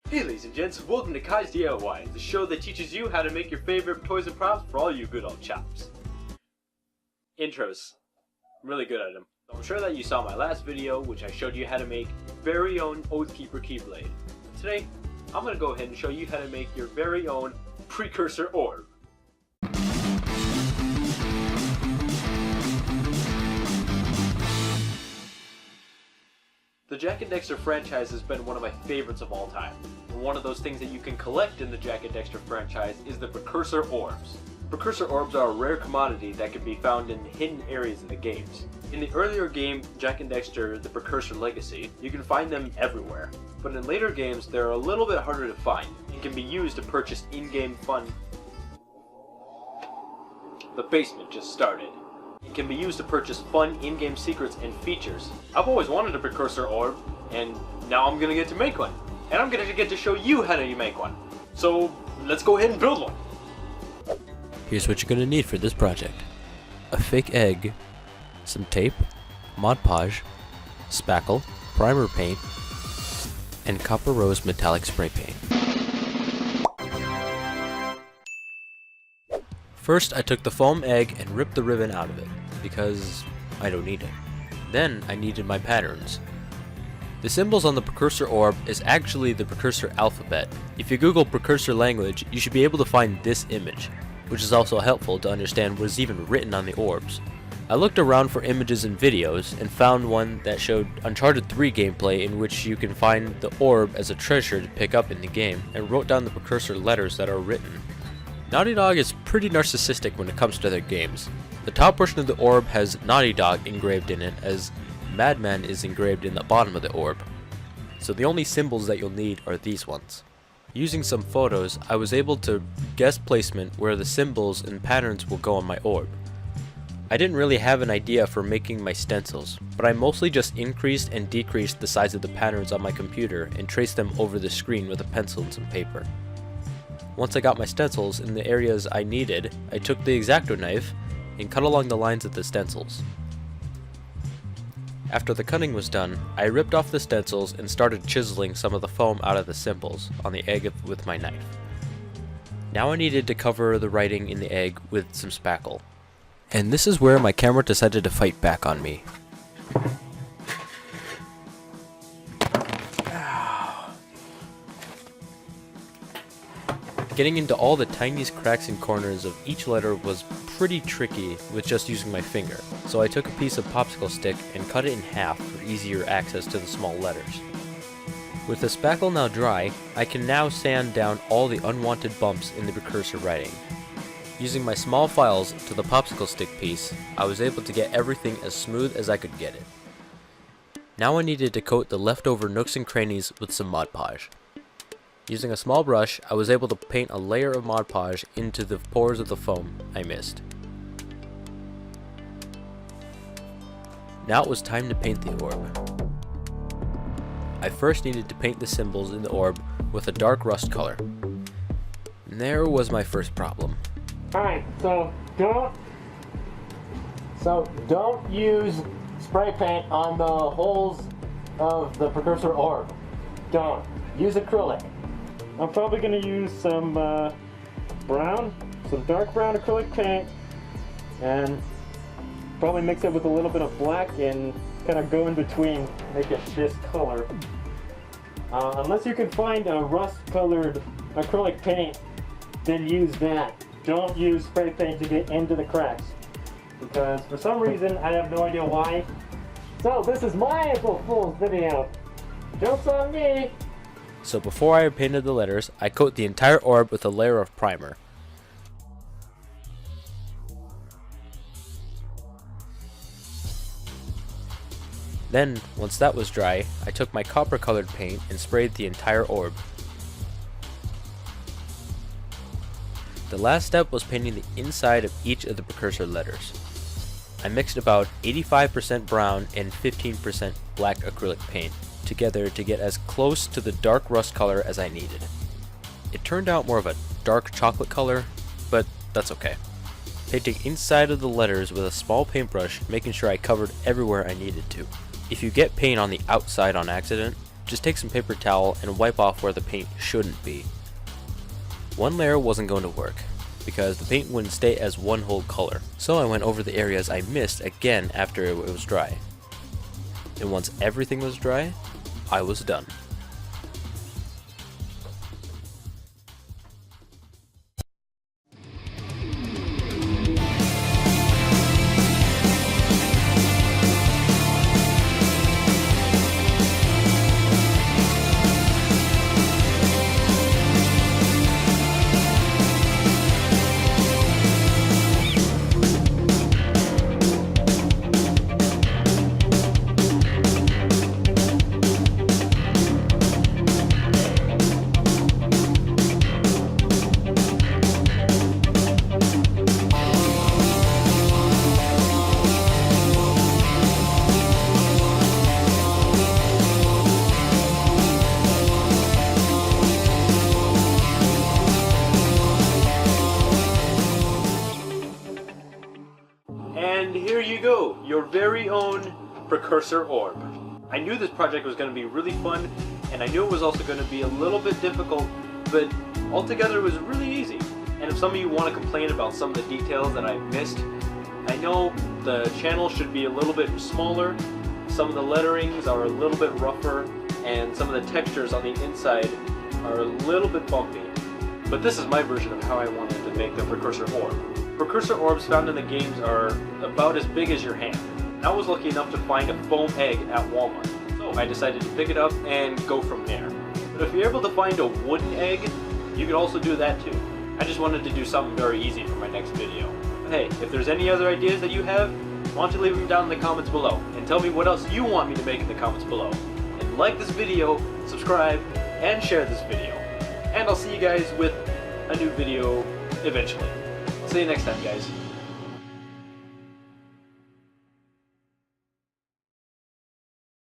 Hey ladies and gents, welcome to Kai's D.I.Y, the show that teaches you how to make your favorite toys and props for all you good old chops. Intros. I'm really good at them. I'm sure that you saw my last video, which I showed you how to make very own Oathkeeper Keyblade. Today, I'm going to go ahead and show you how to make your very own Precursor Orb. The Jak and Daxter franchise has been one of my favorites of all time. And one of those things that you can collect in the Jak and Daxter franchise is the Precursor Orbs. Precursor Orbs are a rare commodity that can be found in hidden areas in the games. In the earlier game, Jak and Daxter: The Precursor Legacy, you can find them everywhere. But in later games, they're a little bit harder to find, and can be used to purchase in-game fun. The basement just started. It can be used to purchase fun in-game secrets and features. I've always wanted a Precursor Orb, and now I'm gonna get to make one. And I'm gonna get to show you how to make one. So, let's go ahead and build one. Here's what you're gonna need for this project. A fake egg, some tape, Mod Podge, spackle, primer paint, and copper rose metallic spray paint. First, I took the foam egg and ripped the ribbon out of it, because I don't need it. Then, I needed my patterns. The symbols on the Precursor Orb is actually the Precursor alphabet. If you Google Precursor language, you should be able to find this image, which is also helpful to understand what is even written on the orbs. I looked around for images and videos, and found one that showed Uncharted 3 gameplay in which you can find the orb as a treasure to pick up in the game, and wrote down the Precursor letters that are written. Naughty Dog is pretty narcissistic when it comes to their games. The top portion of the orb has Naughty Dog engraved in it, as Madman is engraved in the bottom of the orb. So the only symbols that you'll need are these ones. Using some photos, I was able to guess placement where the symbols and patterns will go on my orb. I didn't really have an idea for making my stencils, but I mostly just increased and decreased the size of the patterns on my computer and traced them over the screen with a pencil and some paper. Once I got my stencils in the areas I needed, I took the X-Acto knife and cut along the lines of the stencils. After the cutting was done, I ripped off the stencils and started chiseling some of the foam out of the symbols on the egg with my knife. Now I needed to cover the writing in the egg with some spackle. And this is where my camera decided to fight back on me. Getting into all the tiniest cracks and corners of each letter was pretty tricky with just using my finger, so I took a piece of popsicle stick and cut it in half for easier access to the small letters. With the spackle now dry, I can now sand down all the unwanted bumps in the Precursor writing. Using my small files to the popsicle stick piece, I was able to get everything as smooth as I could get it. Now I needed to coat the leftover nooks and crannies with some Mod Podge. Using a small brush, I was able to paint a layer of Mod Podge into the pores of the foam I missed. Now it was time to paint the orb. I first needed to paint the symbols in the orb with a dark rust color. And there was my first problem. Alright, so don't use spray paint on the holes of the Precursor Orb. Don't. Use acrylic. I'm probably going to use some some dark brown acrylic paint, and probably mix it with a little bit of black and kind of go in between, make it this color. Unless you can find a rust-colored acrylic paint, then use that. Don't use spray paint to get into the cracks, because for some reason, I have no idea why. So this is my April Fool's video. Joke's on me! So before I painted the letters, I coat the entire orb with a layer of primer. Then, once that was dry, I took my copper colored paint and sprayed the entire orb. The last step was painting the inside of each of the Precursor letters. I mixed about 85% brown and 15% black acrylic paint together to get as close to the dark rust color as I needed. It turned out more of a dark chocolate color, but that's okay. Painting inside of the letters with a small paintbrush, making sure I covered everywhere I needed to. If you get paint on the outside on accident, just take some paper towel and wipe off where the paint shouldn't be. One layer wasn't going to work, because the paint wouldn't stay as one whole color, so I went over the areas I missed again after it was dry. And once everything was dry, I was done. And here you go, your very own Precursor Orb. I knew this project was going to be really fun, and I knew it was also going to be a little bit difficult, but altogether it was really easy. And if some of you want to complain about some of the details that I missed, I know the channel should be a little bit smaller, some of the letterings are a little bit rougher, and some of the textures on the inside are a little bit bumpy. But this is my version of how I wanted to make the Precursor Orb. Precursor Orbs found in the games are about as big as your hand. I was lucky enough to find a foam egg at Walmart, so I decided to pick it up and go from there. But if you're able to find a wooden egg, you could also do that too. I just wanted to do something very easy for my next video. But hey, if there's any other ideas that you have, why don't you leave them down in the comments below, and tell me what else you want me to make in the comments below. And like this video, subscribe, and share this video. And I'll see you guys with a new video eventually. See you next time, guys.